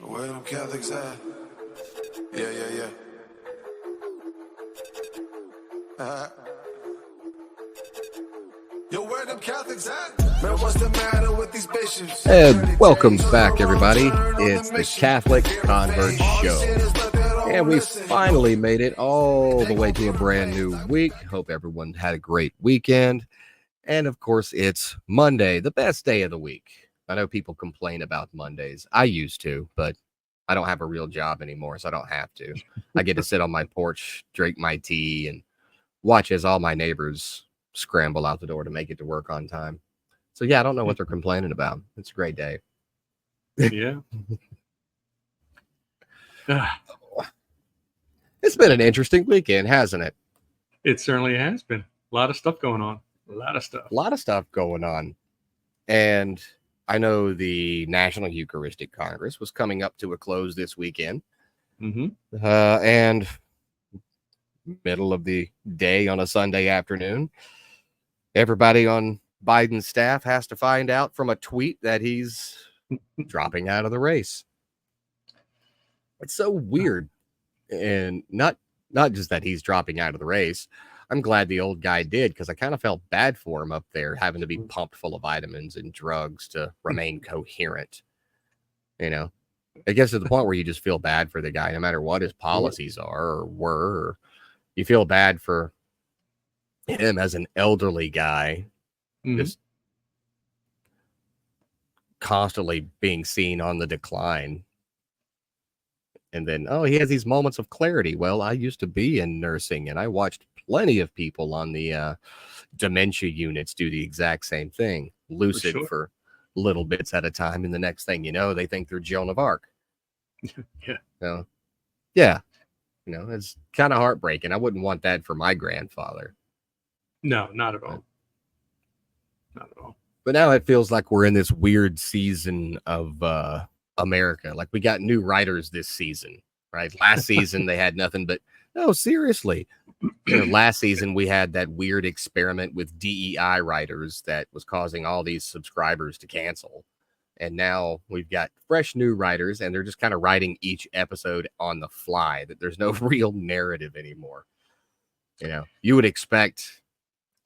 Where them Catholics at? Yeah. Yo, where them Catholics at? Man, what's the matter with these bishops? And welcome back, everybody. It's the Catholic Convert Show. And we finally made it all the way to a brand new week. Hope everyone had a great weekend. And of course, it's Monday, the best day of the week. I know people complain about Mondays. I used to, but I don't have a real job anymore, so I don't have to. I get to sit on my porch, drink my tea, and watch as all my neighbors scramble out the door to make it to work on time. So, yeah, I don't know what they're complaining about. It's a great day. Yeah. It's been an interesting weekend, hasn't it? It certainly has been. A lot of stuff going on. A lot of stuff going on. And I know the National Eucharistic Congress was coming up to a close this weekend. Mm-hmm. And middle of the day on a Sunday afternoon, everybody on Biden's staff has to find out from a tweet that he's dropping out of the race. It's so weird. And not just that he's dropping out of the race. I'm glad the old guy did, because I kind of felt bad for him up there, having to be pumped full of vitamins and drugs to remain coherent. You know, it gets to the point where you just feel bad for the guy, no matter what his policies are or were. Or you feel bad for him as an elderly guy, just constantly being seen on the decline. And then, he has these moments of clarity. Well, I used to be in nursing, and I watched plenty of people on the dementia units do the exact same thing, lucid for little bits at a time. And the next thing you know, they think they're Joan of Arc. Yeah. It's kind of heartbreaking. I wouldn't want that for my grandfather. No, not at all. Not at all. But now it feels like we're in this weird season of America. Like, we got new writers this season, right? Last season they had nothing but, no, seriously. Last season we had that weird experiment with DEI writers that was causing all these subscribers to cancel. And now we've got fresh new writers, and they're just kind of writing each episode on the fly, that there's no real narrative anymore. You would expect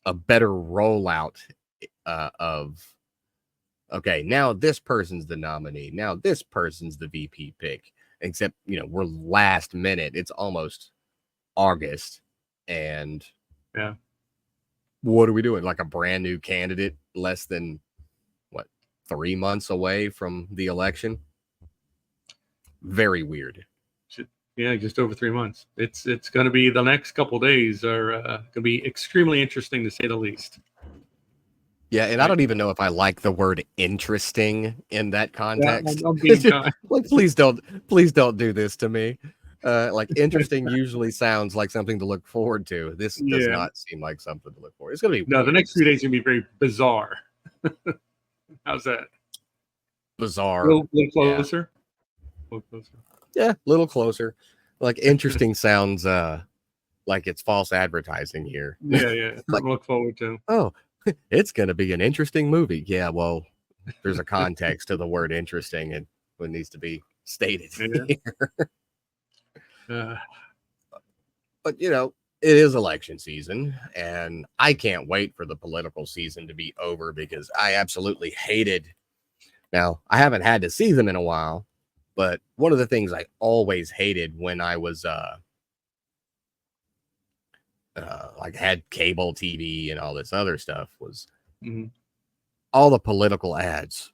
a better rollout of, okay, now this person's the nominee. Now this person's the VP pick. Except, we're last minute. It's almost August. And what are we doing? Like a brand new candidate less than, 3 months away from the election? Very weird. Yeah, just over 3 months. It's going to be, the next couple of days are going to be extremely interesting, to say the least. Yeah, and I don't even know if I like the word interesting in that context. I'm being kind. Like, please don't do this to me. Like, interesting usually sounds like something to look forward to. This does not seem like something to look forward. It's going to be the next few days are going to be very bizarre. How's that? Bizarre. A little closer. Yeah. A little closer. Yeah, a little closer. Like, interesting sounds like it's false advertising here. Yeah. Like, look forward to. Oh, it's going to be an interesting movie. Yeah, well, there's a context to the word interesting, and what needs to be stated here. But, it is election season, and I can't wait for the political season to be over, because I absolutely hated. Now, I haven't had to see them in a while, but one of the things I always hated when I was like had cable TV and all this other stuff was all the political ads.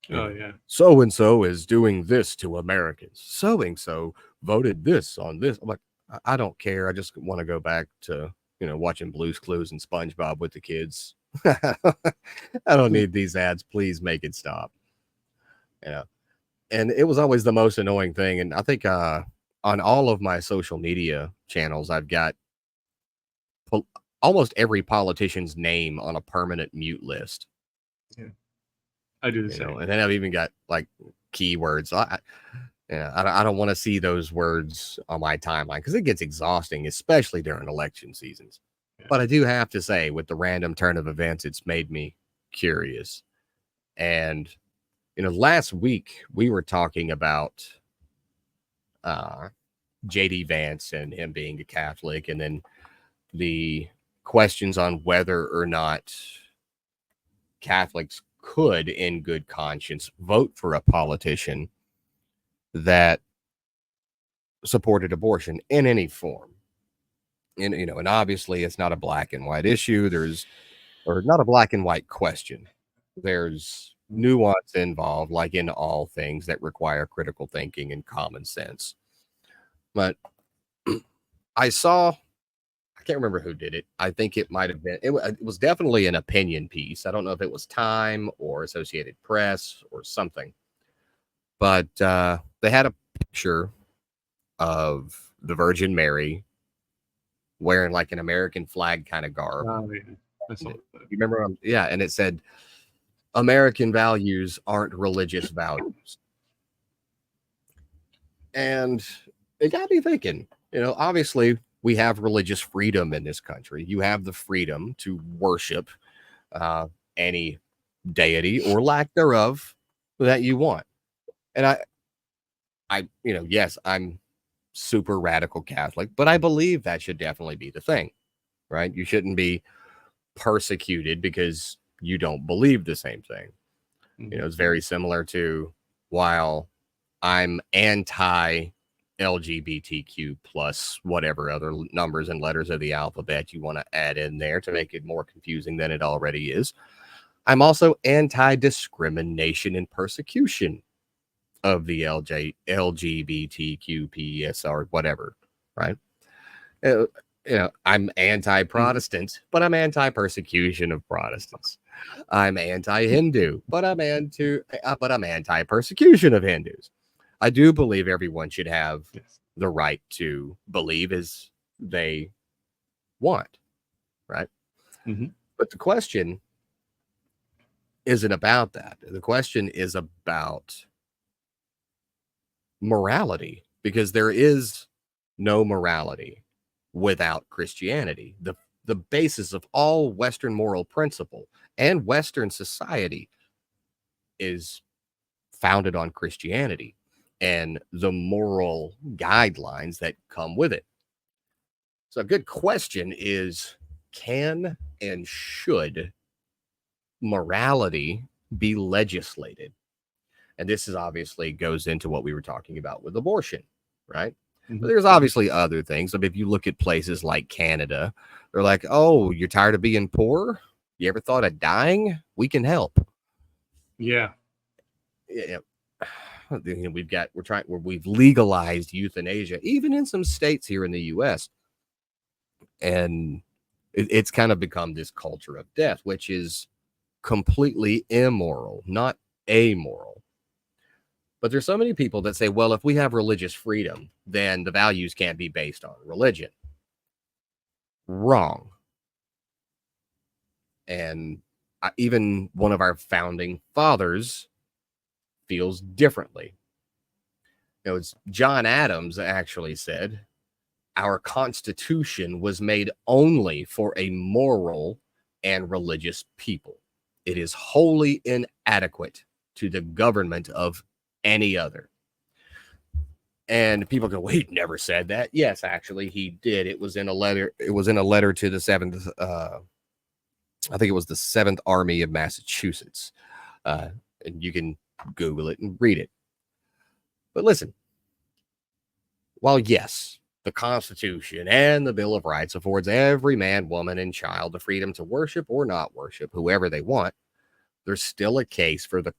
Oh, yeah. So-and-so is doing this to Americans. So-and-so voted this on this. I'm like, I don't care. I just want to go back to, watching Blue's Clues and SpongeBob with the kids. I don't need these ads. Please make it stop. And it was always the most annoying thing. And I think on all of my social media channels, I've got almost every politician's name on a permanent mute list. Yeah, I do the same. And then I've even got like keywords. I don't want to see those words on my timeline, because it gets exhausting, especially during election seasons. Yeah. But I do have to say, with the random turn of events, it's made me curious. And Last week we were talking about JD Vance and him being a Catholic, and then the questions on whether or not Catholics could, in good conscience, vote for a politician that supported abortion in any form. And obviously it's not a black and white issue. Or not a black and white question. There's nuance involved, like in all things that require critical thinking and common sense. But I can't remember who did it. I think it might have been, it was definitely an opinion piece. I don't know if it was Time or Associated Press or something. But they had a picture of the Virgin Mary wearing like an American flag kind of garb. Oh, yeah. You remember? Yeah, and it said, American values aren't religious values. And it got me thinking, obviously we have religious freedom in this country. You have the freedom to worship any deity or lack thereof that you want. And yes, I'm super radical Catholic, but I believe that should definitely be the thing, right? You shouldn't be persecuted because you don't believe the same thing. It's very similar to, while I'm anti LGBTQ plus whatever other numbers and letters of the alphabet you want to add in there to make it more confusing than it already is, I'm also anti-discrimination and persecution of the LGBTQPSR, whatever, right? I'm anti-Protestant, but I'm anti-persecution of Protestants. I'm anti-Hindu, but I'm anti-persecution of Hindus. I do believe everyone should have the right to believe as they want, right? But the question isn't about that. The question is about morality, because there is no morality without Christianity. The basis of all Western moral principle and Western society is founded on Christianity and the moral guidelines that come with it. So a good question is, can and should morality be legislated? And this is obviously goes into what we were talking about with abortion, right? But there's obviously other things. I mean, if you look at places like Canada, they're like, oh, you're tired of being poor? You ever thought of dying? We can help. Yeah. We've legalized euthanasia, even in some states here in the US. And it's kind of become this culture of death, which is completely immoral, not amoral. But there's so many people that say, well, if we have religious freedom, then the values can't be based on religion. Wrong. And even one of our founding fathers feels differently. It's John Adams actually said, our Constitution was made only for a moral and religious people. It is wholly inadequate to the government of any other. And people go, well, he never said that. Yes, actually, he did. It was in a letter. It was in a letter to the seventh. I think it was the 7th Army of Massachusetts. And you can Google it and read it. But listen, while yes, the Constitution and the Bill of Rights affords every man, woman, and child the freedom to worship or not worship whoever they want, there's still a case for the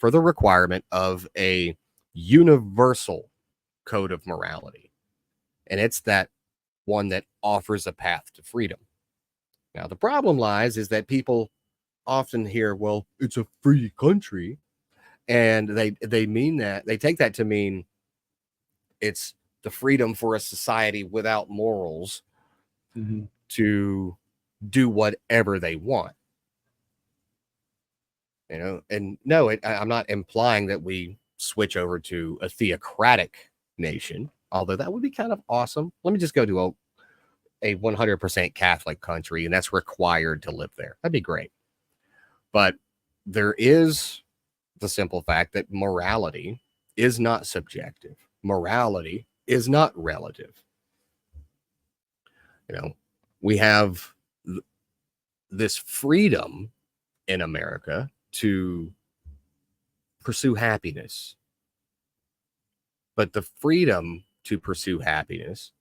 requirement of a universal code of morality. And it's that one that offers a path to freedom. Now, the problem lies is that people often hear, well, it's a free country. And they mean that, they take that to mean it's the freedom for a society without morals to do whatever they want. And no, I'm not implying that we switch over to a theocratic nation, although that would be kind of awesome. Let me just go to a 100% Catholic country, and that's required to live there. That'd be great. But there is the simple fact that morality is not subjective. Morality is not relative. You know, we have this freedom in America to pursue happiness. But the freedom to pursue happiness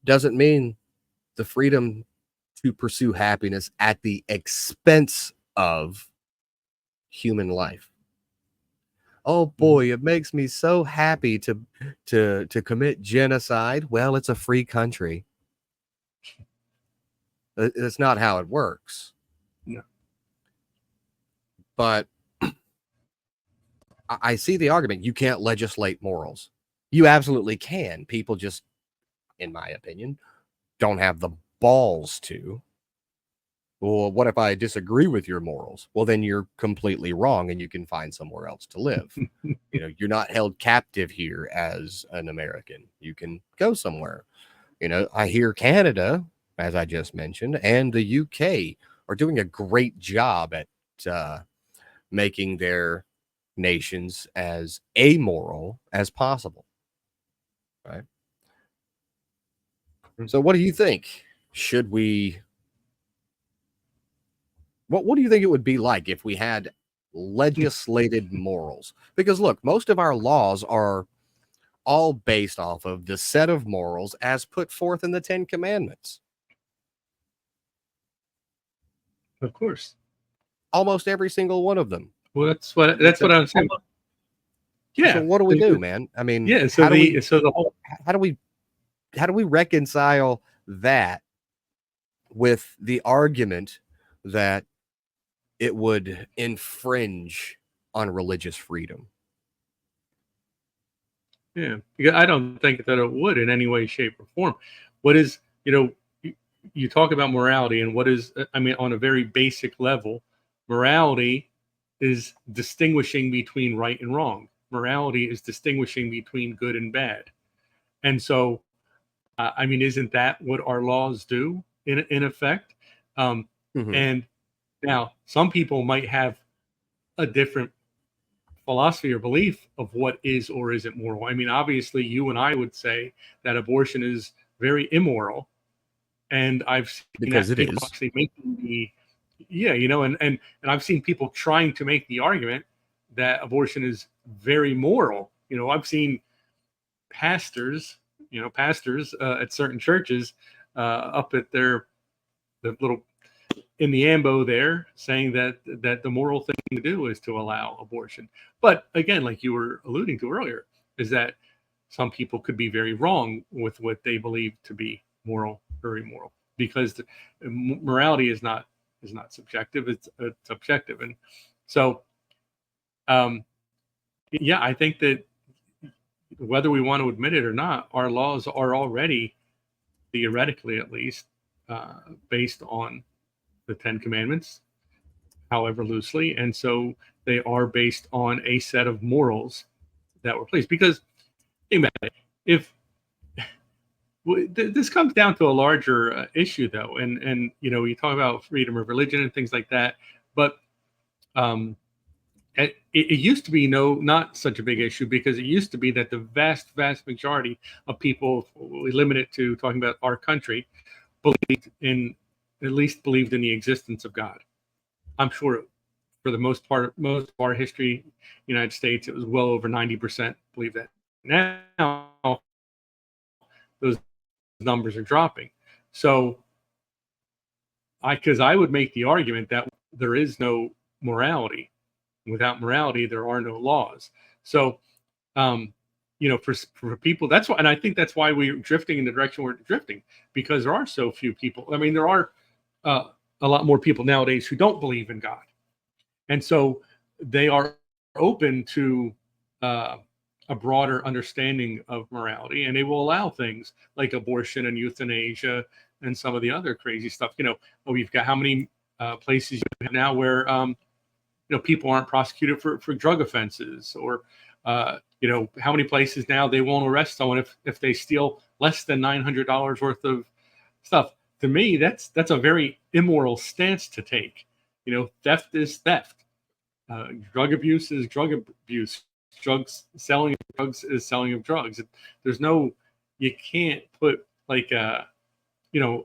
doesn't mean the freedom to pursue happiness at the expense of human life. Oh boy, it makes me so happy to commit genocide. Well, it's a free country. It's not how it works. No. But I see the argument. You can't legislate morals. You absolutely can. People just, in my opinion, don't have the balls to. Well, what if I disagree with your morals? Well, then you're completely wrong and you can find somewhere else to live. You know, you're not held captive here as an American. You can go somewhere. You know, I hear Canada, as I just mentioned, and the UK are doing a great job at making their nations as amoral as possible. Right. So what do you think? Should we... What do you think it would be like if we had legislated morals? Because look, most of our laws are all based off of the set of morals as put forth in the 10 Commandments. Of course. Almost every single one of them. Well, that's what I'm saying. Yeah. So what do we do, man? I mean, yeah. So how do we reconcile that with the argument that it would infringe on religious freedom? Yeah, because I don't think that it would in any way, shape, or form. What is, you talk about morality, and what is, I mean, on a very basic level, morality is distinguishing between right and wrong. Morality is distinguishing between good and bad. And so, I mean, isn't that what our laws do in effect? And now some people might have a different philosophy or belief of what is or isn't moral. I mean, obviously you and I would say that abortion is very immoral. And I've seen because it is actually making the, and I've seen people trying to make the argument that abortion is very moral. I've seen pastors at certain churches up at the little in the ambo there saying that the moral thing to do is to allow abortion. But again, like you were alluding to earlier, is that some people could be very wrong with what they believe to be moral or immoral, because morality is not subjective, it's objective. And so I think that whether we want to admit it or not, our laws are already, theoretically at least, based on the 10 Commandments, however loosely. And so they are based on a set of morals that were placed. Because think about it, if this comes down to a larger issue, though, and you talk about freedom of religion and things like that, but it used to be not such a big issue, because it used to be that the vast majority of people, we limit it to talking about our country, believed in the existence of God. I'm sure for the most part, most of our history, United States, it was well over 90% believe that. Now those numbers are dropping. So I would make the argument that there is no morality. Without morality, there are no laws. So, for people, that's why, and I think that's why we're drifting in the direction we're drifting, because there are so few people. I mean, there are a lot more people nowadays who don't believe in God. And so they are open to a broader understanding of morality, and they will allow things like abortion and euthanasia and some of the other crazy stuff. We've got how many places you have now where people aren't prosecuted for drug offenses, or how many places now they won't arrest someone if they steal less than $900 worth of stuff. To me, that's a very immoral stance to take. Theft is theft. Drug abuse is drug abuse. Selling of drugs is selling of drugs. There's no, you can't put like a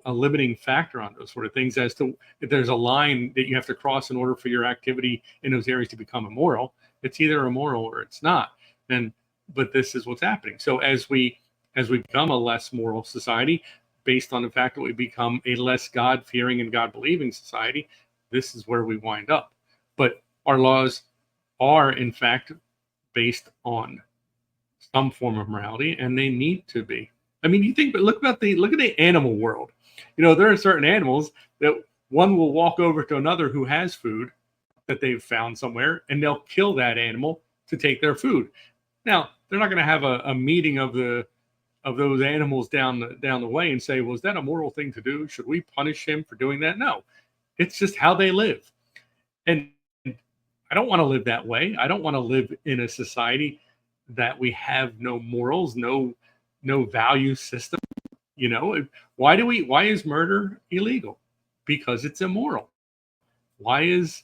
limiting factor on those sort of things as to if there's a line that you have to cross in order for your activity in those areas to become immoral. It's either immoral or it's not. But this is what's happening. So as we become a less moral society, based on the fact that we become a less God-fearing and God-believing society, this is where we wind up. But our laws are, in fact, based on some form of morality, and they need to be. I mean, you think, but look at the animal world. There are certain animals that one will walk over to another who has food that they've found somewhere, and they'll kill that animal to take their food. Now, they're not going to have a meeting of those animals down the way and say, well, is that a moral thing to do? Should we punish him for doing that? No, it's just how they live. And I don't want to live that way. I don't want to live in a society that we have no morals, no value system. Why is murder illegal? Because it's immoral. Why is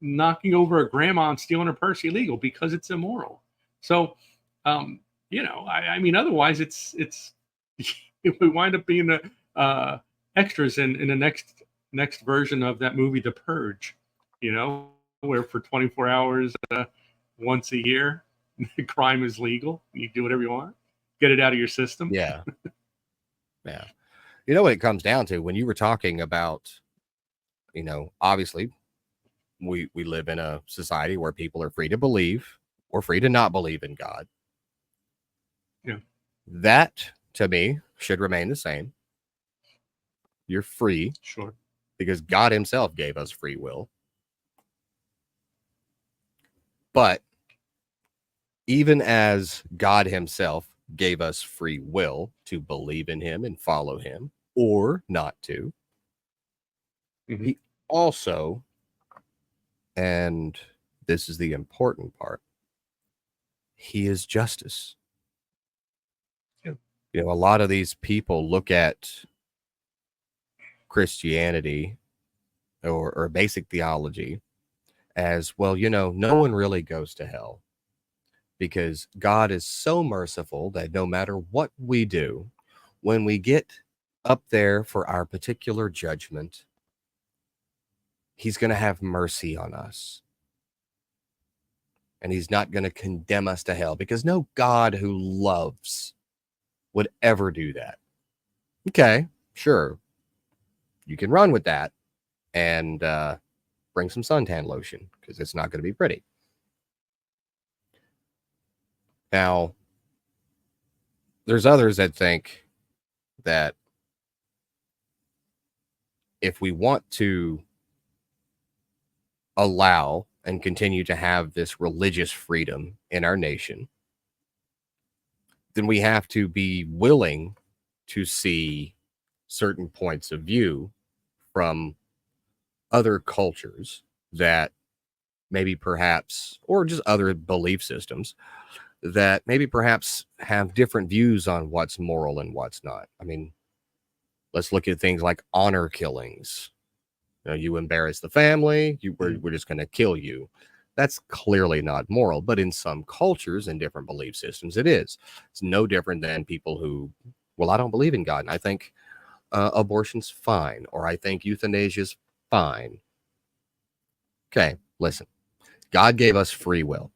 knocking over a grandma and stealing her purse illegal? Because it's immoral. So, I mean, otherwise it's if we wind up being extras in the next version of that movie, The Purge, where for 24 hours once a year, crime is legal. You do whatever you want, get it out of your system. Yeah. Yeah. You know what it comes down to when you were talking about, obviously we live in a society where people are free to believe or free to not believe in God. Yeah. That to me should remain the same. You're free. Sure. Because God himself gave us free will. But even as God himself gave us free will to believe in him and follow him or not to, he also, and this is the important part, he is justice. Yeah. A lot of these people look at Christianity or basic theology as, well, no one really goes to hell because God is so merciful that no matter what we do, when we get up there for our particular judgment, he's going to have mercy on us. And he's not going to condemn us to hell because no God who loves would ever do that. Okay, sure. You can run with that and bring some suntan lotion because it's not going to be pretty. Now, there's others that think that if we want to allow and continue to have this religious freedom in our nation, then we have to be willing to see certain points of view from other cultures that maybe perhaps, or just other belief systems that maybe perhaps have different views on what's moral and what's not. I mean, let's look at things like honor killings. You embarrass the family, we're just going to kill you. That's clearly not moral, but in some cultures and different belief systems, it is. It's no different than people who, well, I don't believe in God, and I think abortion's fine, or I think euthanasia's fine. Okay, listen. God gave us free will.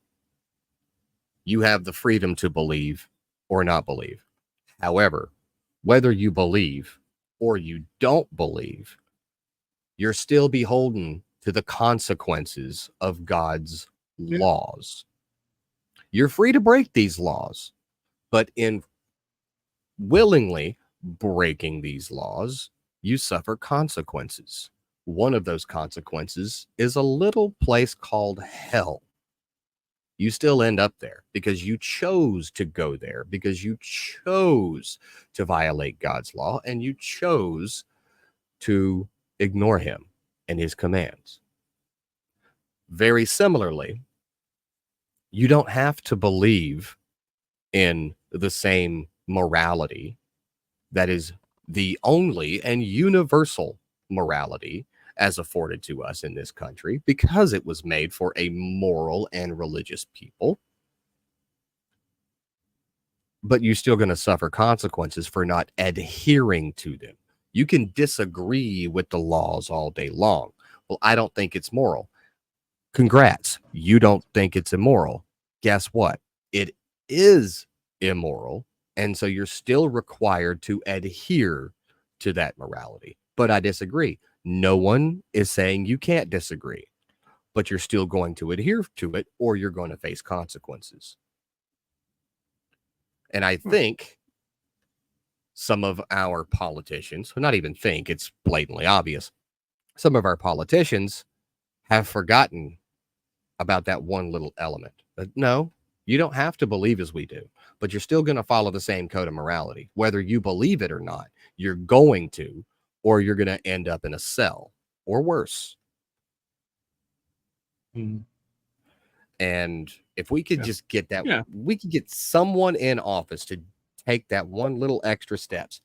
You have the freedom to believe or not believe. However, whether you believe or you don't believe, you're still beholden to the consequences of God's laws. You're free to break these laws, but in willingly breaking these laws, you suffer consequences. One of those consequences is a little place called hell. You still end up there because you chose to go there, because you chose to violate God's law, and you chose to ignore him and his commands. Very similarly, you don't have to believe in the same morality that is the only and universal morality as afforded to us in this country because it was made for a moral and religious people. But you're still going to suffer consequences for not adhering to them. You can disagree with the laws all day long. Well, I don't think it's moral. Congrats. You don't think it's immoral. Guess what? It is immoral. And so you're still required to adhere to that morality. But I disagree. No one is saying you can't disagree, but you're still going to adhere to it or you're going to face consequences. And I think some of our politicians, not even think, it's blatantly obvious, some of our politicians have forgotten about that one little element. But no, you don't have to believe as we do, but you're still going to follow the same code of morality. Whether you believe it or not, you're going to, or you're going to end up in a cell or worse. Mm. And if we could just get that, we could get someone in office to take that one little extra steps.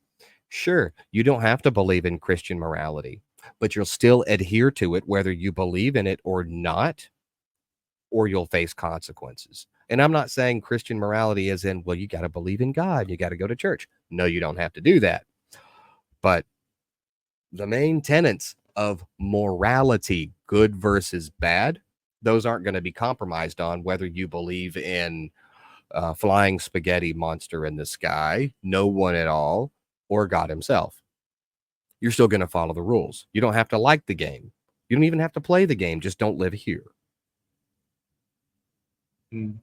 Sure, you don't have to believe in Christian morality, but you'll still adhere to it whether you believe in it or not, or you'll face consequences. And I'm not saying Christian morality is in, well, you got to believe in God, you got to go to church. No, you don't have to do that. But the main tenets of morality, good versus bad, those aren't going to be compromised on whether you believe in flying spaghetti monster in the sky, no one at all, or God himself. You're still going to follow the rules. You don't have to like the game. You don't even have to play the game. Just don't live here. Mm.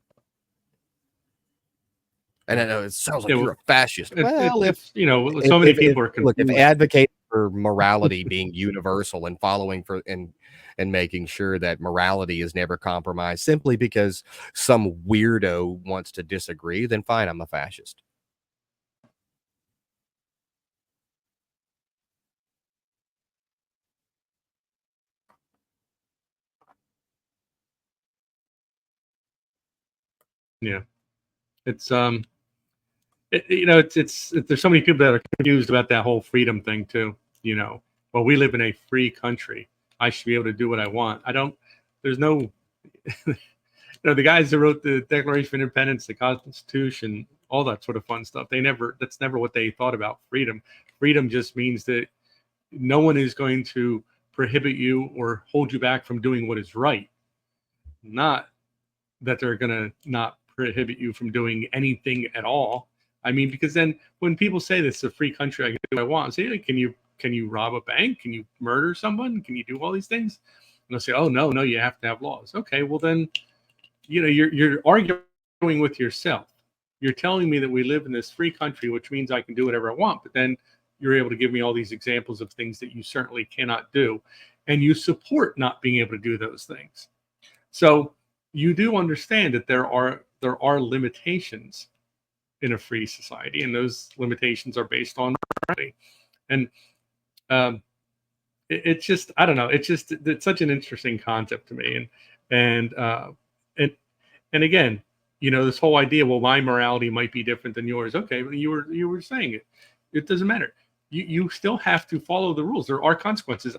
And I know it sounds like you're a fascist. Well, if you know, so many people are confused. Look, if advocating for morality being universal and following for and making sure that morality is never compromised simply because some weirdo wants to disagree, then fine, I'm a fascist. Yeah, it's you know, it's there's so many people that are confused about that whole freedom thing too. You know, well, we live in a free country. I should be able to do what I want. I don't. There's no. You know, the guys that wrote the Declaration of Independence, the Constitution, all that sort of fun stuff. That's never what they thought about freedom. Freedom just means that no one is going to prohibit you or hold you back from doing what is right. Not that they're going to not prohibit you from doing anything at all. I mean, because then when people say this is a free country, I can do what I want. I say, hey, can you rob a bank? Can you murder someone? Can you do all these things? And they'll say, oh, no, you have to have laws. Okay, well then, you know, you're arguing with yourself. You're telling me that we live in this free country, which means I can do whatever I want. But then you're able to give me all these examples of things that you certainly cannot do. And you support not being able to do those things. So you do understand that there are limitations in a free society, and those limitations are based on morality. And it's just, I don't know, it's such an interesting concept to me. And again, you know, this whole idea, well, my morality might be different than yours. Okay, well, you were saying it doesn't matter. You still have to follow the rules. There are consequences.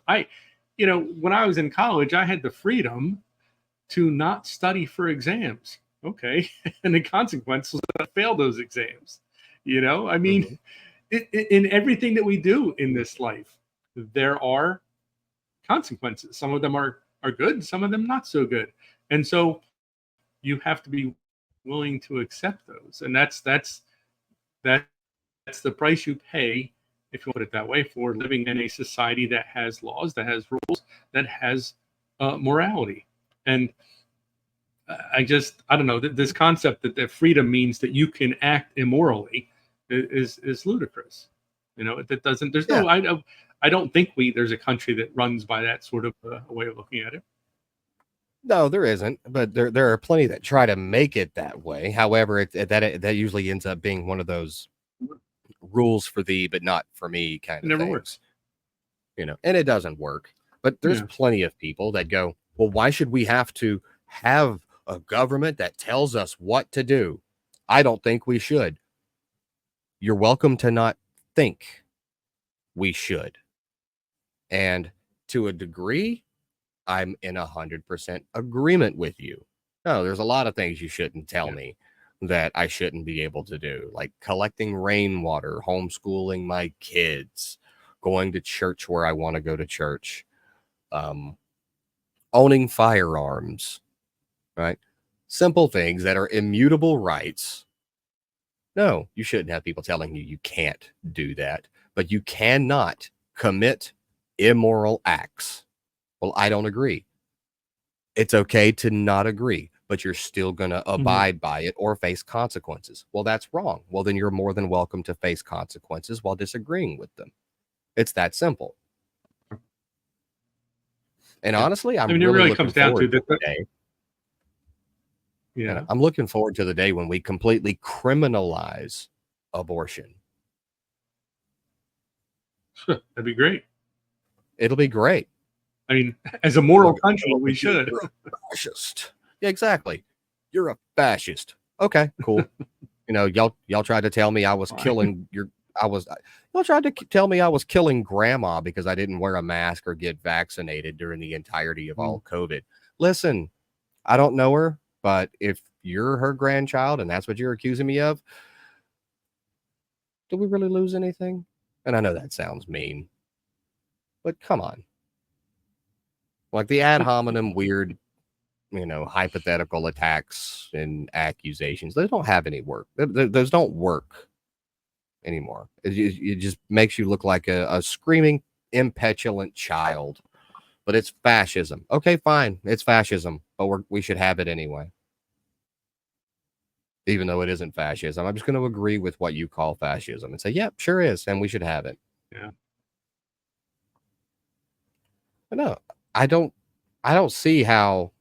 You know, when I was in college, I had the freedom to not study for exams. Okay. And the consequence was that I failed those exams. You know, I mean, in everything that we do in this life, there are consequences. Some of them are good, some of them not so good. And so you have to be willing to accept those. And that's the price you pay, if you put it that way, for living in a society that has laws, that has rules, that has morality. And I don't know, this concept that freedom means that you can act immorally is ludicrous. You know, that doesn't, there's no, I don't think there's a country that runs by that sort of a way of looking at it. No, there isn't, but there are plenty that try to make it that way. However, that usually ends up being one of those rules for thee, but not for me kind of things. Never works. You know, and it doesn't work. But there's plenty of people that go, well, why should we have to have a government that tells us what to do? I don't think we should. You're welcome to not think we should. And to a degree, I'm in 100% agreement with you. No, there's a lot of things you shouldn't tell me that I shouldn't be able to do, like collecting rainwater, homeschooling my kids, going to church where I want to go to church, owning firearms, right? Simple things that are immutable rights. No, you shouldn't have people telling you can't do that, but you cannot commit immoral acts. Well, I don't agree. It's okay to not agree, but you're still going to abide by it or face consequences. Well, that's wrong. Well, then you're more than welcome to face consequences while disagreeing with them. It's that simple. And honestly, I'm really looking forward to the day. Yeah, I'm looking forward to the day when we completely criminalize abortion. That'd be great. It'll be great. I mean, as a moral country, we should. You're a fascist. Yeah, exactly. You're a fascist. Okay, cool. Y'all tried to tell me I was killing y'all tried to tell me I was killing grandma because I didn't wear a mask or get vaccinated during the entirety of all COVID. Listen, I don't know her, but if you're her grandchild and that's what you're accusing me of, do we really lose anything? And I know that sounds mean, but come on. Like the ad hominem weird, hypothetical attacks and accusations, they don't have any work. Those don't work anymore. It just makes you look like a screaming, impetulant child. But it's fascism. Okay, fine. It's fascism, but we should have it anyway. Even though it isn't fascism, I'm just going to agree with what you call fascism and say, yep, sure is, and we should have it. Yeah. But no, I don't see how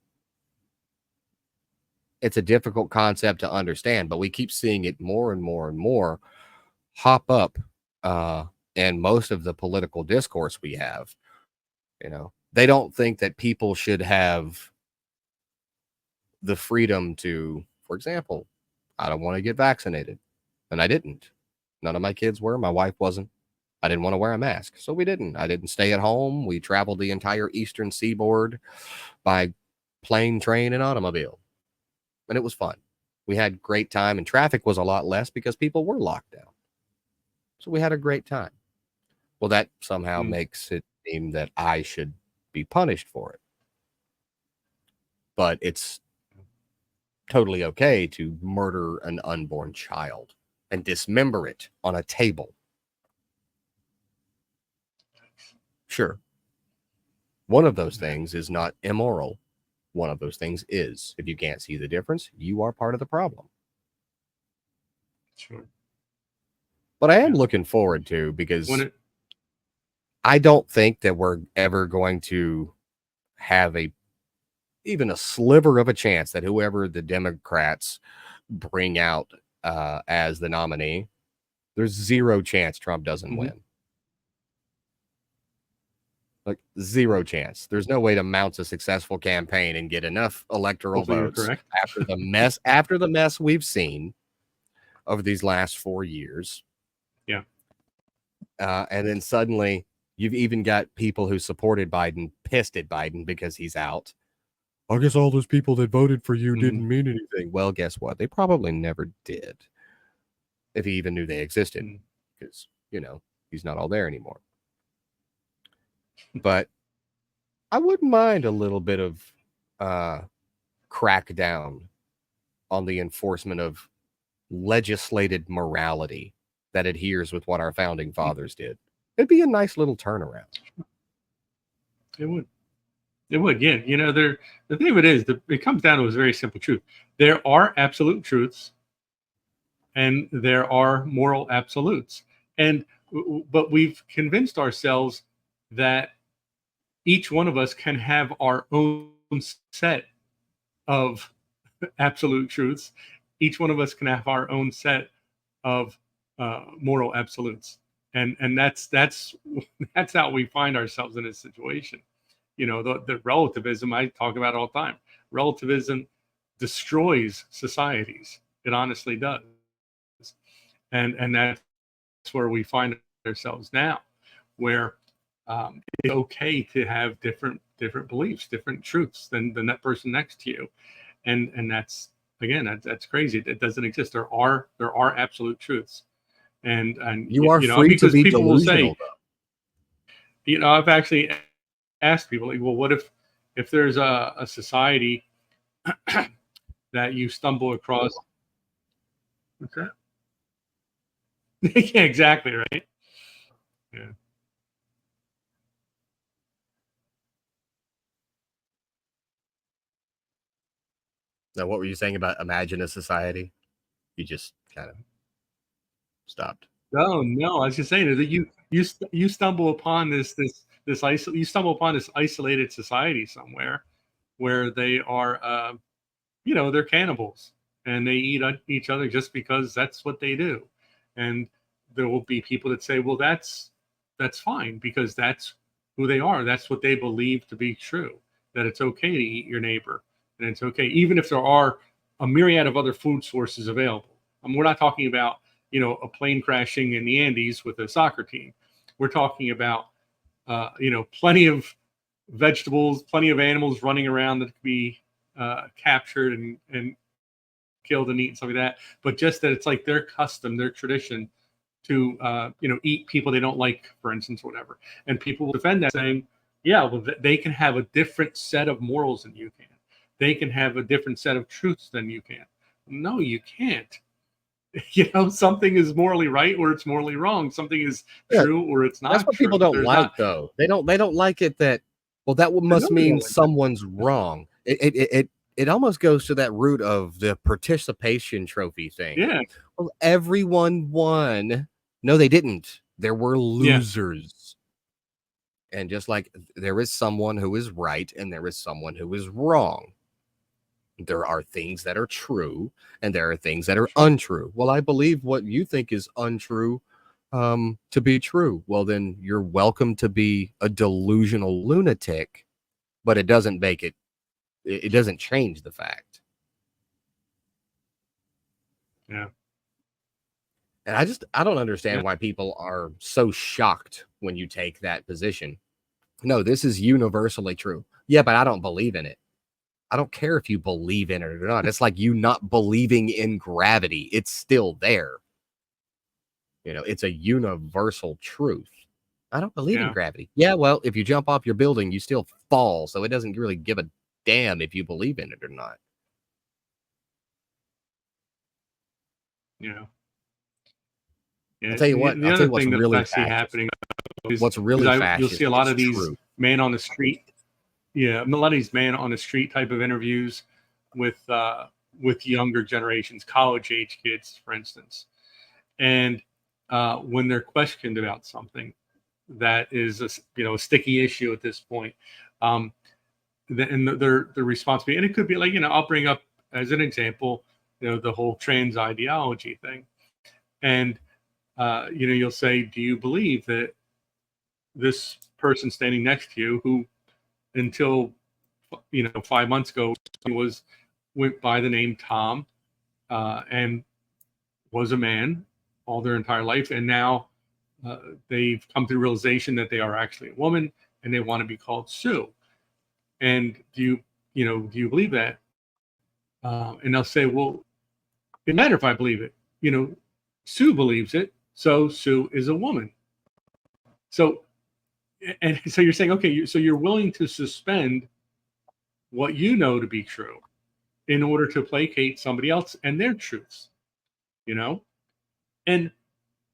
it's a difficult concept to understand, but we keep seeing it more and more and more hop up in most of the political discourse we have. They don't think that people should have the freedom to, for example, I don't want to get vaccinated. And I didn't. None of my kids were. My wife wasn't. I didn't want to wear a mask. So we didn't. I didn't stay at home. We traveled the entire eastern seaboard by plane, train, and automobile. And it was fun. We had great time, and traffic was a lot less because people were locked down. So we had a great time. Well, that somehow makes it seem that I should be punished for it. But it's totally okay to murder an unborn child and dismember it on a table. Sure. One of those things is not immoral. One of those things is. If you can't see the difference, you are part of the problem. Sure. But I am looking forward to, because I don't think that we're ever going to have even a sliver of a chance that whoever the Democrats bring out as the nominee, there's zero chance Trump doesn't win. Like zero chance. There's no way to mount a successful campaign and get enough electoral votes after the mess we've seen over these last 4 years. Yeah. And then suddenly you've even got people who supported Biden pissed at Biden because he's out. I guess all those people that voted for you didn't mean anything. Well, guess what? They probably never did. If he even knew they existed, because, he's not all there anymore. But I wouldn't mind a little bit of crackdown on the enforcement of legislated morality that adheres with what our founding fathers did. It'd be a nice little turnaround. It would. It would. Yeah. The thing of it is, it comes down to a very simple truth. There are absolute truths and there are moral absolutes. But we've convinced ourselves that each one of us can have our own set of absolute truths. Each one of us can have our own set of moral absolutes, and that's how we find ourselves in this situation. The relativism I talk about all the time. Relativism destroys societies. It honestly does, and that's where we find ourselves now, where it's okay to have different beliefs, different truths than that person next to you, and that's again that's crazy. It doesn't exist. There are absolute truths, and You are you know, free to because be people will say, delusional, though. you know, I've actually asked people like, well, what if there's a society that you stumble across? What's that? Yeah, exactly right. Yeah. Now, what were you saying about imagine a society? You just kind of stopped. No, no. I was just saying that you stumble upon you stumble upon this isolated society somewhere where they are you know, they're cannibals and they eat each other just because that's what they do, and there will be people that say, well, that's fine because that's who they are. That's what they believe to be true. That it's okay to eat your neighbor, and it's okay even if there are a myriad of other food sources available. I mean, we're not talking about, you know, a plane crashing in the Andes with a soccer team. We're talking about you know, plenty of vegetables, plenty of animals running around that could be captured and killed and eaten, stuff like that. But just that it's like their custom, their tradition to you know, eat people they don't like, for instance, or whatever. And people will defend that, saying, yeah, well, they can have a different set of morals than you can. They can have a different set of truths than you can. No, you can't. You know, something is morally right or it's morally wrong. Something is Yeah, true or it's that's not what people true. don't There's like, not. though. They don't like it that, well, that I know must they mean don't like that. someone's wrong. It almost goes to that root of the participation trophy thing. Yeah, Well, everyone won. No, they didn't. There were yeah, losers. And just like there is someone who is right and there is someone who is wrong. There are things that are true and there are things that are sure. untrue. Well, I believe what you think is untrue to be true. Well, then you're welcome to be a delusional lunatic, but it doesn't make it doesn't change the fact. Yeah, And I don't yeah, understand why people are so shocked when you take that position. No, this is universally true. Yeah, but I don't believe in it. I don't care if you believe in it or not. It's like you not believing in gravity. It's still there. You know, it's a universal truth. I don't believe in yeah, gravity. Yeah, well, if you jump off your building, you still fall. So it doesn't really give a damn if you believe in it or not. yeah, I'll yeah. tell you what. The I'll tell other you what's thing that I really see fascist. happening is What's really you'll see fascist a lot is of these truth. man on the street. Yeah, a lot of these man on the street type of interviews with younger generations, college age kids, for instance, and when they're questioned about something that is you know, a sticky issue at this point, um, and their response be, and it could be like, you know, I'll bring up as an example, you know, the whole trans ideology thing, and you know, you'll say, do you believe that this person standing next to you, who until, you know, 5 months ago went by the name Tom, and was a man all their entire life, and now they've come to the realization that they are actually a woman and they want to be called Sue. And you know, do you believe that? And they'll say, well, it doesn't matter if I believe it. You know, Sue believes it, so Sue is a woman. So, and so you're saying, okay, so you're willing to suspend what you know to be true in order to placate somebody else and their truths, you know? And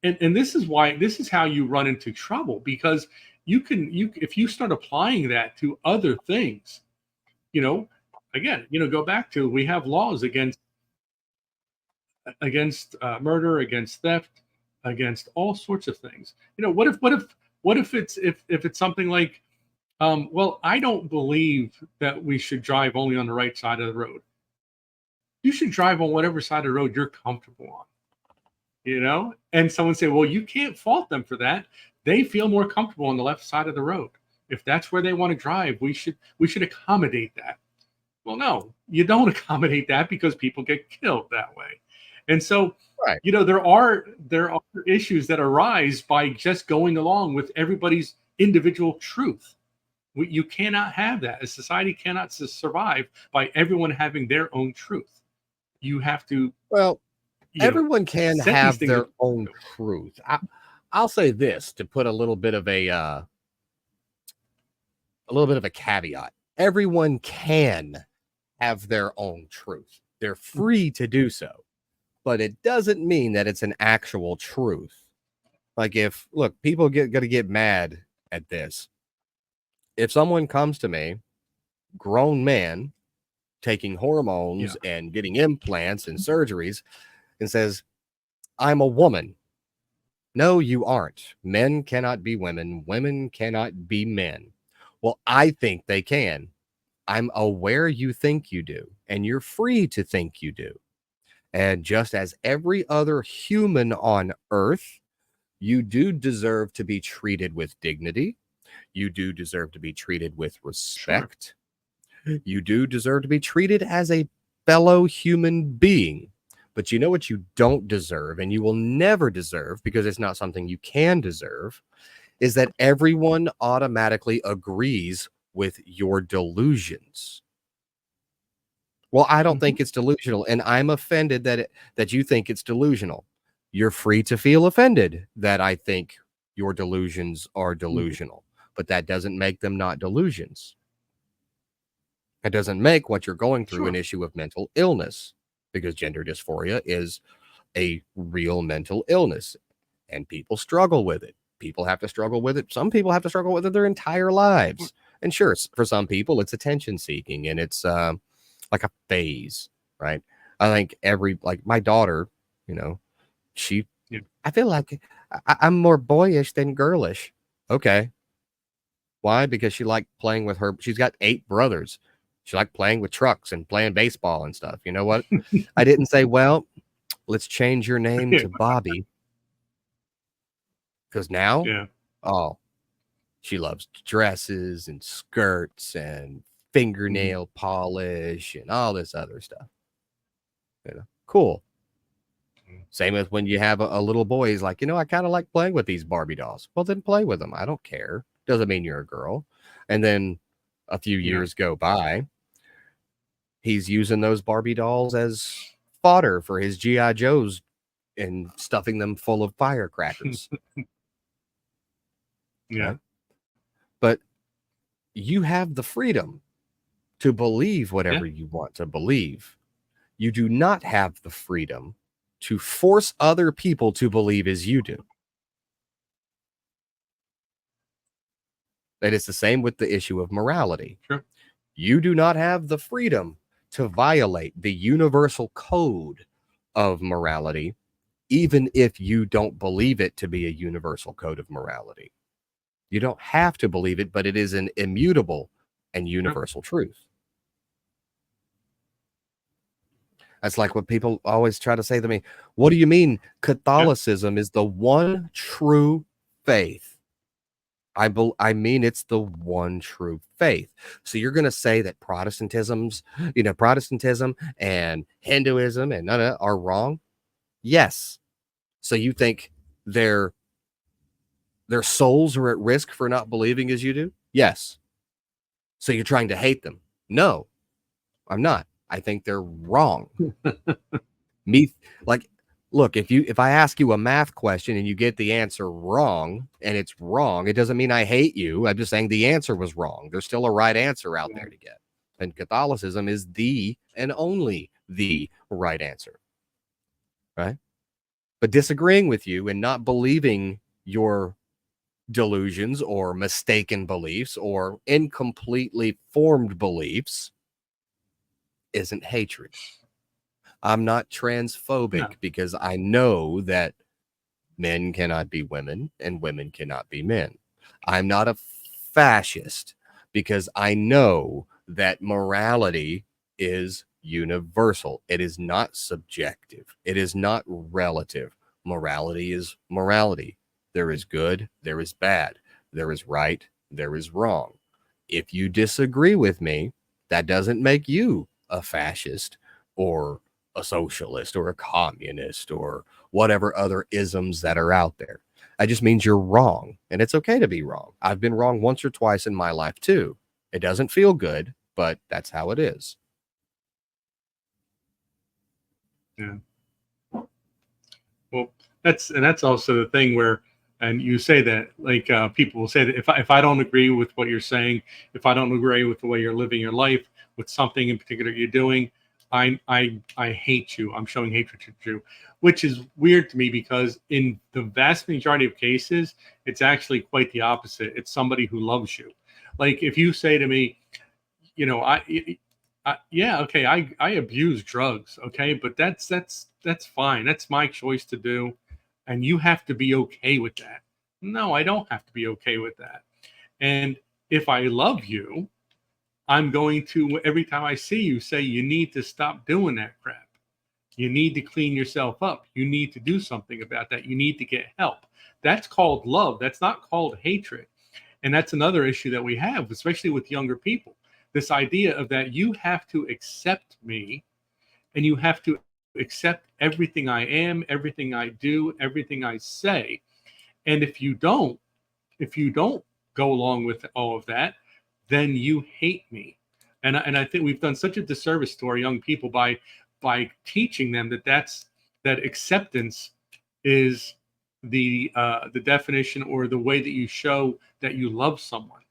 and this is why, this is how you run into trouble, because you if you start applying that to other things, you know, again, you know, go back to, we have laws against murder, against theft, against all sorts of things. You know, what if it's if it's something like, well, I don't believe that we should drive only on the right side of the road. You should drive on whatever side of the road you're comfortable on, you know? And someone say, well, you can't fault them for that. They feel more comfortable on the left side of the road. If that's where they want to drive, we should accommodate that. Well, no, you don't accommodate that, because people get killed that way. And so, Right. you know, there are issues that arise by just going along with everybody's individual truth. You cannot have that. A society cannot survive by everyone having their own truth. You have to, Well, you know, everyone can set these have things their up. own truth. I'll say this to put a little bit of a caveat. Everyone can have their own truth. They're free to do so, but it doesn't mean that it's an actual truth. Like look, people gonna get mad at this. If someone comes to me, grown man, taking hormones and getting implants and surgeries, and says, I'm a woman. No, you aren't. Men cannot be women. Women cannot be men. Well, I think they can. I'm aware you think you do, and you're free to think you do. And just as every other human on earth, you do deserve to be treated with dignity. You do deserve to be treated with respect. Sure. You do deserve to be treated as a fellow human being. But you know what you don't deserve, and you will never deserve, because it's not something you can deserve, is that everyone automatically agrees with your delusions. Well, I don't think it's delusional, and I'm offended that you think it's delusional. You're free to feel offended that I think your delusions are delusional, but that doesn't make them not delusions. It doesn't make what you're going through an issue of mental illness, because gender dysphoria is a real mental illness, and people struggle with it. People have to struggle with it. Some people have to struggle with it their entire lives. And sure, for some people, it's attention seeking, and it's like a phase, right? I think like my daughter, I feel like I'm more boyish than girlish. Okay. Why? Because she liked playing with she's got 8 brothers. She liked playing with trucks and playing baseball and stuff. You know what? I didn't say, well, let's change your name to Bobby. Because now, she loves dresses and skirts and fingernail polish and all this other stuff. Cool. Same with when you have a little boy. He's like, I kind of like playing with these Barbie dolls. Well, then play with them. I don't care. Doesn't mean you're a girl. And then a few years go by. He's using those Barbie dolls as fodder for his G.I. Joes and stuffing them full of firecrackers. Right? But you have the freedom to believe whatever you want to believe. You do not have the freedom to force other people to believe as you do. And it's the same with the issue of morality. Sure. You do not have the freedom to violate the universal code of morality, even if you don't believe it to be a universal code of morality. You don't have to believe it, but it is an immutable and universal truth. That's like what people always try to say to me. What do you mean Catholicism is the one true faith? I mean, it's the one true faith. So you're going to say that Protestantism and Hinduism and none of that are wrong? Yes. So you think their souls are at risk for not believing as you do? Yes. So you're trying to hate them? No, I'm not. I think they're wrong. Look, if I ask you a math question and you get the answer wrong, and it's wrong, it doesn't mean I hate you. I'm just saying the answer was wrong. There's still a right answer out there to get. And Catholicism is the and only the right answer. Right? But disagreeing with you and not believing your delusions or mistaken beliefs or incompletely formed beliefs isn't hatred. I'm not transphobic because I know that men cannot be women and women cannot be men. I'm not a fascist because I know that morality is universal. It is not subjective. It is not relative. Morality is morality. There is good, there is bad, there is right, there is wrong. If you disagree with me, that doesn't make you a fascist or a socialist or a communist or whatever other isms that are out there. That just means you're wrong. And it's okay to be wrong. I've been wrong once or twice in my life too. It doesn't feel good, but that's how it is. Yeah. Well, that's also the thing where, and you say that, like, people will say that if I don't agree with what you're saying, if I don't agree with the way you're living your life, with something in particular you're doing, I hate you. I'm showing hatred to you, which is weird to me because in the vast majority of cases, it's actually quite the opposite. It's somebody who loves you. Like if you say to me, you know, yeah, okay, I abuse drugs, okay, but that's fine. That's my choice to do, and you have to be okay with that. No, I don't have to be okay with that. And if I love you, I'm going to, every time I see you, say you need to stop doing that crap. You need to clean yourself up. You need to do something about that. You need to get help. That's called love. That's not called hatred. And that's another issue that we have, especially with younger people. This idea of that you have to accept me and you have to accept everything I am, everything I do, everything I say. And if you don't go along with all of that, then you hate me. And I think we've done such a disservice to our young people by teaching them that acceptance is the definition or the way that you show that you love someone,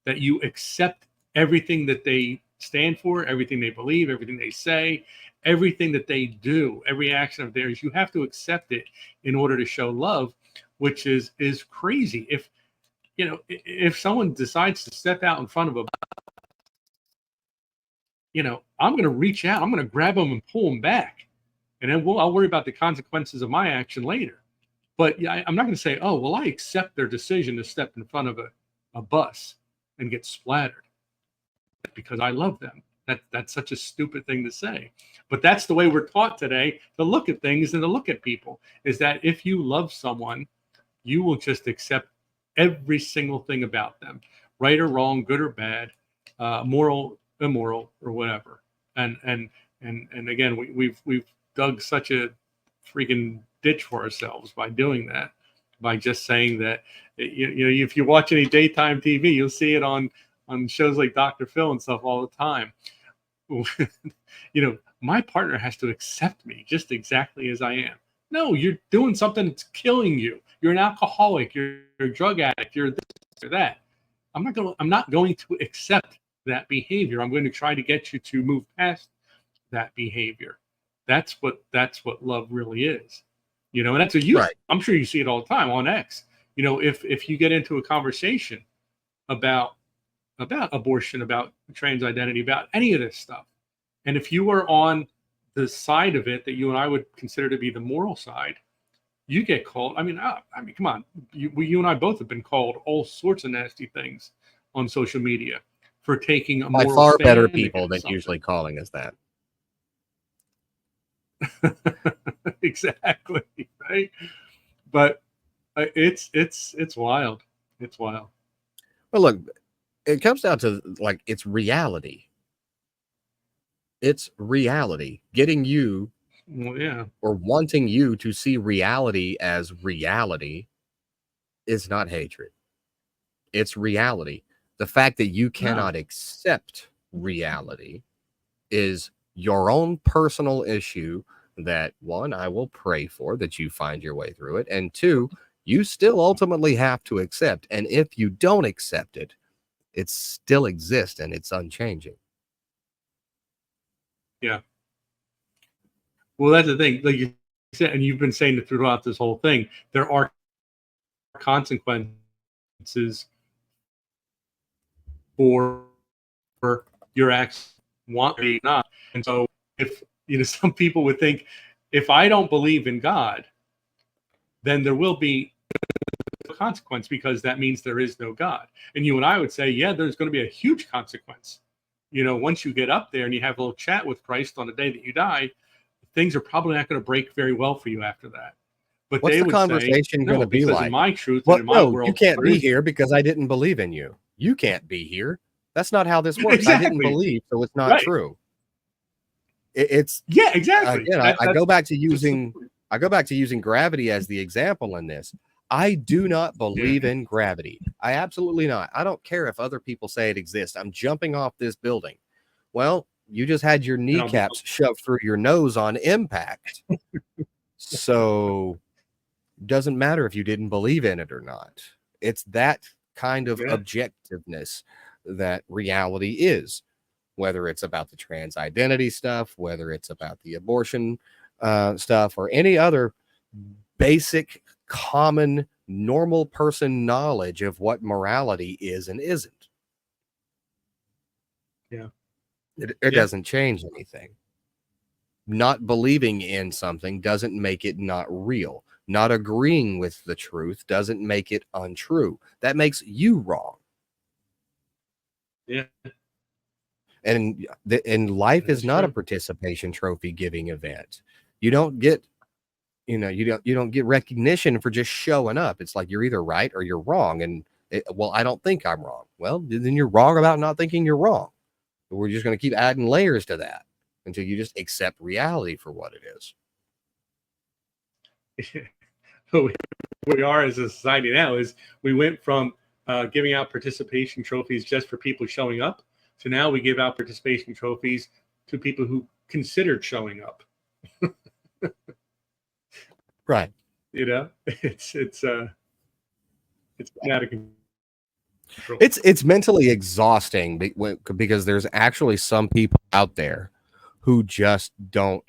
that you accept everything that they stand for, everything they believe, everything they say, everything that they do, every action of theirs. You have to accept it in order to show love, which is crazy. If someone decides to step out in front of a, I'm going to reach out, I'm going to grab them and pull them back, and then I'll worry about the consequences of my action later. But yeah, I'm not going to say, oh, well, I accept their decision to step in front of a bus and get splattered because I love them. That's such a stupid thing to say. But that's the way we're taught today to look at things and to look at people, is that if you love someone, you will just accept every single thing about them, right or wrong, good or bad, moral, immoral, or whatever. And again, we've dug such a freaking ditch for ourselves by doing that, by just saying that, if you watch any daytime TV, you'll see it on shows like Dr. Phil and stuff all the time. My partner has to accept me just exactly as I am. No, you're doing something that's killing you. You're an alcoholic. You're a drug addict. You're this or that. I'm not going to accept that behavior. I'm going to try to get you to move past that behavior. That's what love really is. And that's Right. I'm sure you see it all the time on X. If you get into a conversation about abortion, about trans identity, about any of this stuff, and if you are on the side of it that you and I would consider to be the moral side, you get called. I mean, come on. You and I both have been called all sorts of nasty things on social media for taking a By moral far stand better people than something. usually calling us that. Exactly, right? But it's wild. It's wild. Well, look, it comes down to it's reality. It's reality. Getting you, or wanting you to see reality as reality is not hatred. It's reality. The fact that you cannot accept reality is your own personal issue that, one, I will pray for, that you find your way through it, and two, you still ultimately have to accept. And if you don't accept it, it still exists and it's unchanging. Yeah. Well, that's the thing. Like you said, and you've been saying it throughout this whole thing, there are consequences for your acts, want to not. And so if some people would think, if I don't believe in God, then there will be a consequence, because that means there is no God. And you and I would say, yeah, there's going to be a huge consequence. Once you get up there and you have a little chat with Christ on the day that you die, things are probably not going to break very well for you after that. But what's they the would conversation going to be like? In my truth, well, and in my no, world, you can't be here because I didn't believe in you. You can't be here. That's not how this works. Exactly. I didn't believe, so it's not right. true. It's exactly. Again, I go back to using gravity as the example in this. I do not believe in gravity. I absolutely not. I don't care if other people say it exists. I'm jumping off this building. Well, you just had your kneecaps shoved through your nose on impact. So doesn't matter if you didn't believe in it or not. It's that kind of objectiveness that reality is, whether it's about the trans identity stuff, whether it's about the abortion stuff, or any other basic, common, normal person knowledge of what morality is and isn't. Yeah. It doesn't change anything. Not believing in something doesn't make it not real. Not agreeing with the truth doesn't make it untrue. That makes you wrong. Yeah. And life is not a participation trophy giving event. You don't get, you don't get recognition for just showing up. It's like you're either right or you're wrong. And well, I don't think I'm wrong. Well, then you're wrong about not thinking you're wrong. We're just going to keep adding layers to that until you just accept reality for what it is. We are as a society now is we went from giving out participation trophies just for people showing up to now we give out participation trophies to people who considered showing up. Right. It's out of control. It's mentally exhausting because there's actually some people out there who just don't,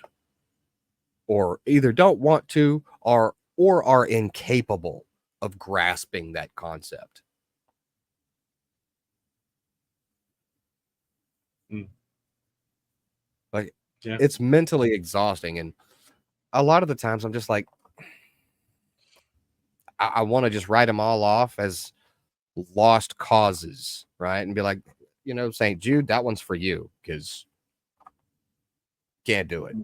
or either don't want to, or are incapable of grasping that concept. Like, it's mentally exhausting. And a lot of the times I'm just like, I want to just write them all off as lost causes, right? And be like, St. Jude, that one's for you because can't do it.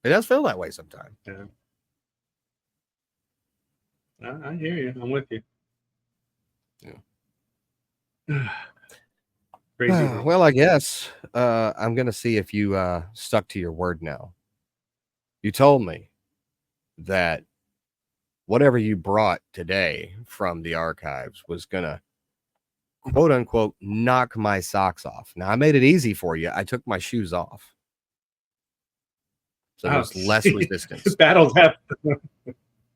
It does feel that way sometimes. Yeah. I hear you. I'm with you. Yeah. Crazy. Well, I guess I'm going to see if you stuck to your word now. You told me that whatever you brought today from the archives was going to, quote unquote, knock my socks off. Now, I made it easy for you. I took my shoes off. So there's less resistance. Battles have.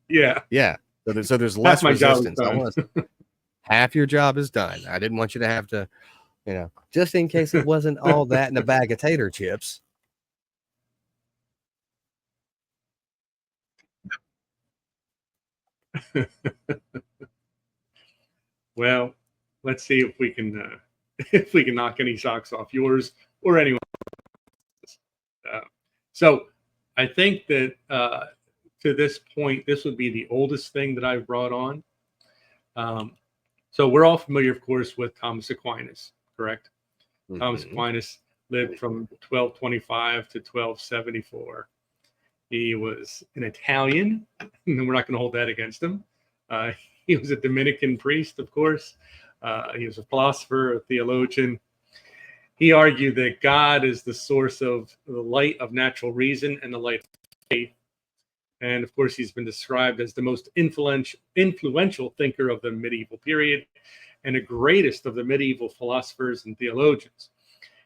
Yeah. Yeah. So there's less resistance. Half your job is done. I didn't want you to have to, just in case it wasn't all that in a bag of tater chips. Well, let's see if we can knock any socks off yours or anyone else's. So I think that to this point, this would be the oldest thing that I've brought on. So we're all familiar, of course, with Thomas Aquinas, correct? Mm-hmm. Thomas Aquinas lived from 1225 to 1274. He was an Italian, and we're not going to hold that against him. He was a Dominican priest, of course. He was a philosopher, a theologian. He argued that God is the source of the light of natural reason and the light of faith. And of course, he's been described as the most influential thinker of the medieval period and the greatest of the medieval philosophers and theologians.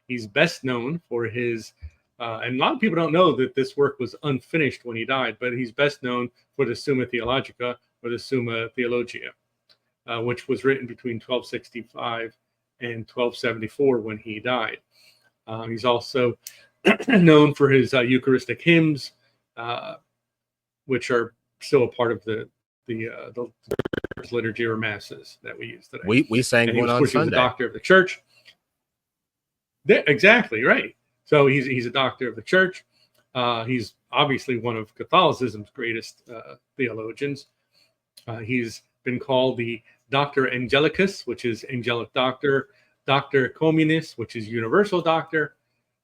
He's best known for his, and a lot of people don't know that this work was unfinished when he died, but he's best known for the Summa Theologica or the Summa Theologia, which was written between 1265 and 1274 when he died. He's also known for his Eucharistic hymns, which are still a part of the liturgy or masses that we use today. We sang one on Sunday. He was a doctor of the church. Exactly right. So he's a doctor of the church. He's obviously one of Catholicism's greatest theologians. He's been called the Doctor Angelicus, which is angelic doctor, Doctor Communis, which is universal doctor,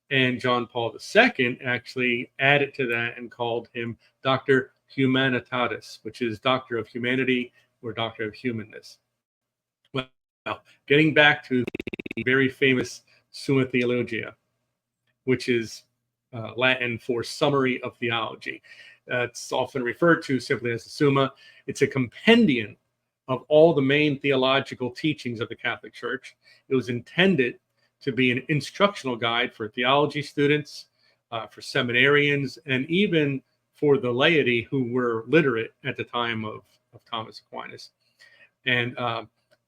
and John Paul II actually added to that and called him Doctor Humanitatis, which is Doctor of Humanity or Doctor of Humanness. Well, getting back to the very famous Summa Theologia, which is Latin for summary of theology. It's often referred to simply as the Summa. It's a compendium of all the main theological teachings of the Catholic Church. It was intended to be an instructional guide for theology students, for seminarians, and even for the laity who were literate at the time of Thomas Aquinas. And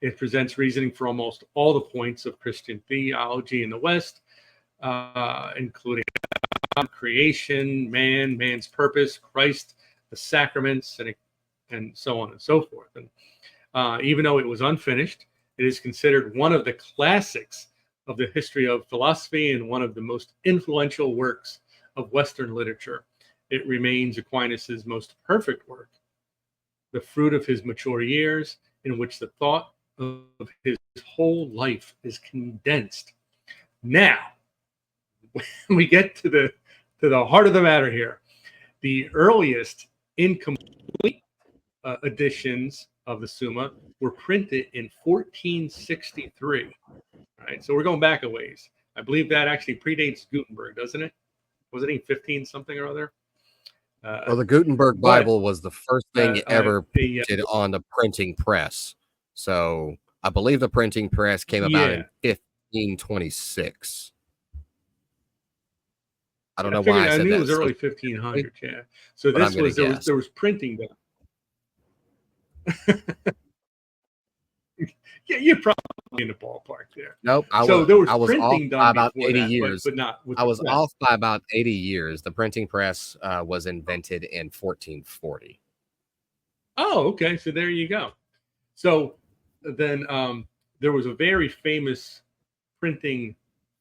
it presents reasoning for almost all the points of Christian theology in the West, including creation, man's purpose, Christ, the sacraments, and so on and so forth. And even though it was unfinished, it is considered one of the classics of the history of philosophy and one of the most influential works of Western literature. It remains Aquinas' most perfect work, the fruit of his mature years, in which the thought of his whole life is condensed. Now, we get to the heart of the matter here. The earliest incomplete editions of the Summa were printed in 1463. All right, so we're going back a ways. I believe that actually predates Gutenberg, doesn't it? Was it in 15 something or other? Well, the Gutenberg Bible was the first thing ever printed on the printing press. So I believe the printing press came about in 1526. I don't know why I said knew that. It was early 1500s. Yeah. So this was there was printing done. Yeah, you're probably in the ballpark there. Nope. I was printing off by about 80 years. But not I was off by about 80 years. The printing press was invented in 1440. Oh, okay. So there you go. So then there was a very famous printing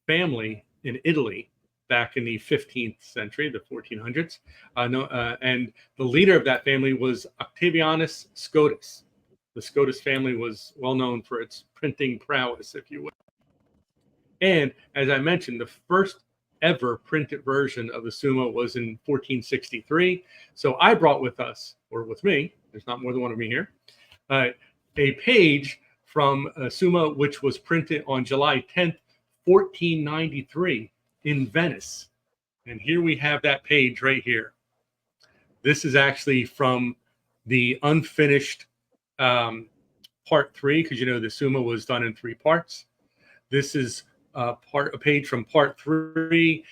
family in Italy back in the 15th century, the 1400s. And the leader of that family was Octavianus Scotus. The Scotus family was well known for its printing prowess, if you will. And as I mentioned, the first ever printed version of the Summa was in 1463. So I brought with us, or with me, there's not more than one of me here, a page from Summa, which was printed on July 10th, 1493 in Venice. And here we have that page right here. This is actually from the unfinished part 3, because the Summa was done in 3 parts. This is a page from part 3,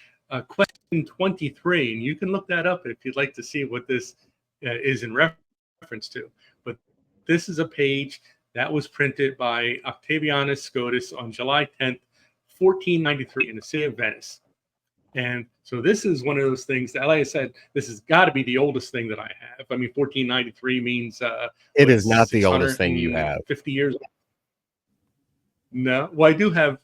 question 23, and you can look that up if you'd like to see what this is in reference to. But this is a page that was printed by Octavianus Scotus on July 10th, 1493, in the city of Venice. And so this is one of those things that, like I said, this has got to be the oldest thing that I have. I mean, 1493 means it is not the oldest thing you have. 50 years. No, well, I do have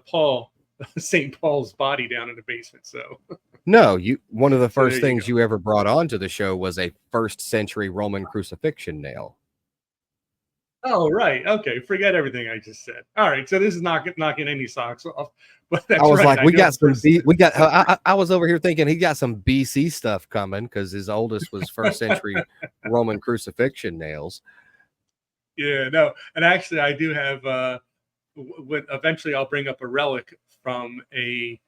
Paul, St. Paul's body down in the basement. So no, one of the first things you ever brought onto the show was a 1st century Roman crucifixion nail. Oh, right. Okay. Forget everything I just said. All right. So this is not knocking any socks off. But that's I was right. like, I was over here thinking he got some BC stuff coming because his oldest was 1st century Roman crucifixion nails. Yeah, no. And actually, I do have, eventually I'll bring up a relic from a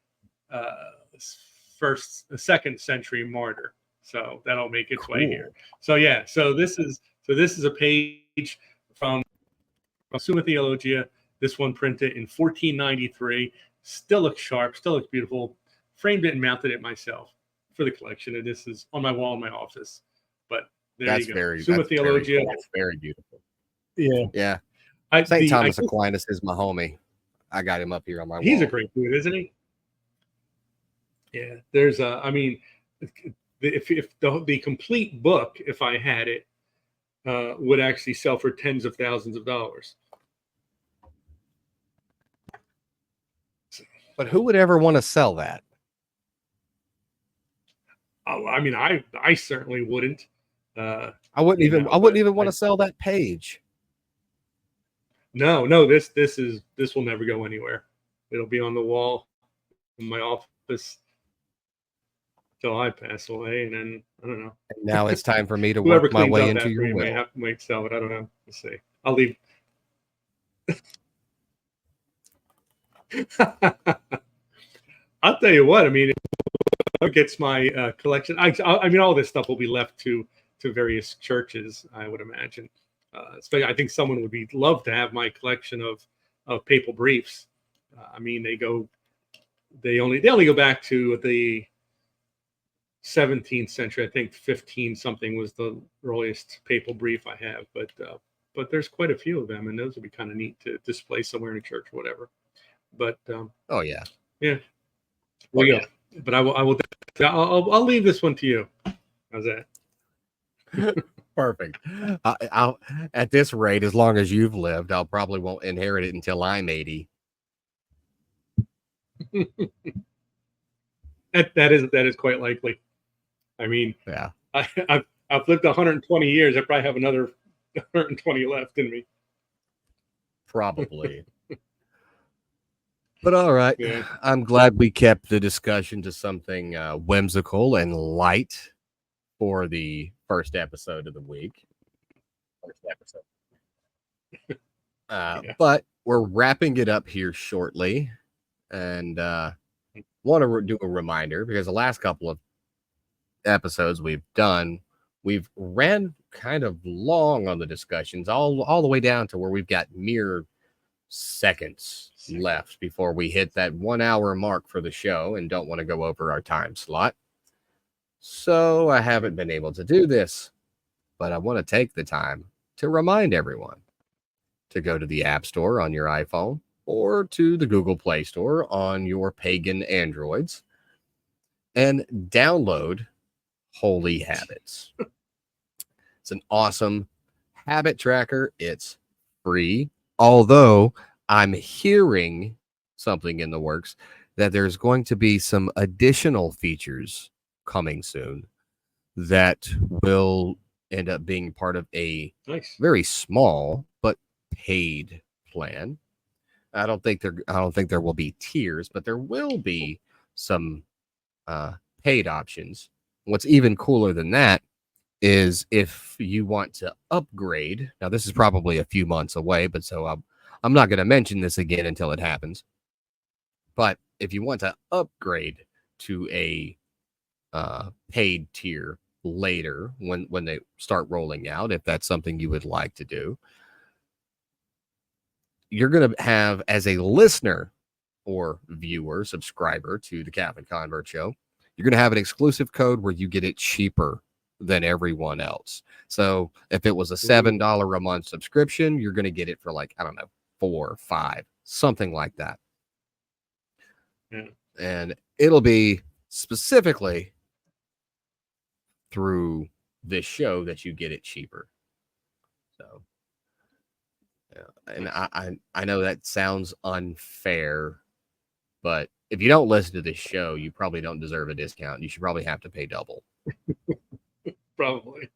2nd century martyr. So that'll make its way here. So yeah, so this is a page from Summa Theologia. This one printed in 1493. Still looks sharp, still looks beautiful. Framed it and mounted it myself for the collection. And this is on my wall in my office. But there you go. Summa Theologia. That's very beautiful. Yeah. Yeah. St. Thomas Aquinas is my homie. I got him up here on my wall. He's a great dude, isn't he? Yeah. There's I mean, if the complete book, if I had it, would actually sell for tens of thousands of dollars. But who would ever want to sell that? Oh, I mean, I certainly wouldn't. I wouldn't even want to sell that page. No, this will never go anywhere. It'll be on the wall in my office till I pass away, and then I don't know. And now it's time for me to work my way into your will. Might sell it. I don't know. Let's see. I'll leave. I'll tell you what. I mean, it gets my collection. I mean, all this stuff will be left to various churches, I would imagine. Especially, I think someone would be love to have my collection of papal briefs. I mean, they only go back to the 17th century. I think 15 something was the earliest papal brief I have, but there's quite a few of them, and those would be kind of neat to display somewhere in a church or whatever. But Oh yeah. yeah, there you go. But I'll leave this one to you. How's that? Perfect. I'll at this rate, as long as you've lived, I'll probably won't inherit it until I'm 80. That is quite likely. I mean, Yeah. I've lived 120 years. I probably have another 120 left in me. Probably. But all right. Yeah. I'm glad we kept the discussion to something whimsical and light for the first episode of the week. First episode. Yeah. But we're wrapping it up here shortly. And want to do a reminder, because the last couple of episodes we've done, we've ran kind of long on the discussions, all the way down to where we've got mere seconds left before we hit that 1 hour mark for the show and don't want to go over our time slot. So I haven't been able to do this, but I want to take the time to remind everyone to go to the App Store on your iPhone or to the Google Play Store on your pagan Androids and download Holy Habits. It's an awesome habit tracker. It's free, although I'm hearing something in the works that there's going to be some additional features coming soon that will end up being part of a very small but paid plan. I don't think there will be tiers, but there will be some paid options. What's even cooler than that is if you want to upgrade. Now, this is probably a few months away, but so I'm not going to mention this again until it happens. But if you want to upgrade to a paid tier later, when they start rolling out, if that's something you would like to do, you're going to have, as a listener or viewer, subscriber to the Catholic Convert Show, you're going to have an exclusive code where you get it cheaper than everyone else. So if it was a $7 a month subscription, you're going to get it for like, I don't know, 4 or 5, something like that. Yeah. And it'll be specifically through this show that you get it cheaper. So, yeah. And I know that sounds unfair, but if you don't listen to this show, you probably don't deserve a discount. You should probably have to pay double. Probably.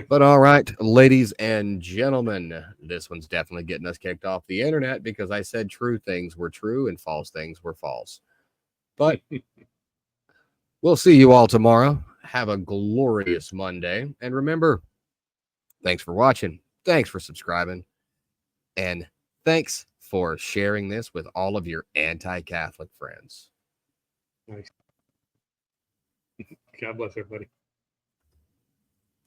But all right, ladies and gentlemen, this one's definitely getting us kicked off the internet because I said true things were true and false things were false. But we'll see you all tomorrow. Have a glorious Monday. And remember, thanks for watching. Thanks for subscribing. And thanks for sharing this with all of your anti-Catholic friends. Nice. God bless everybody.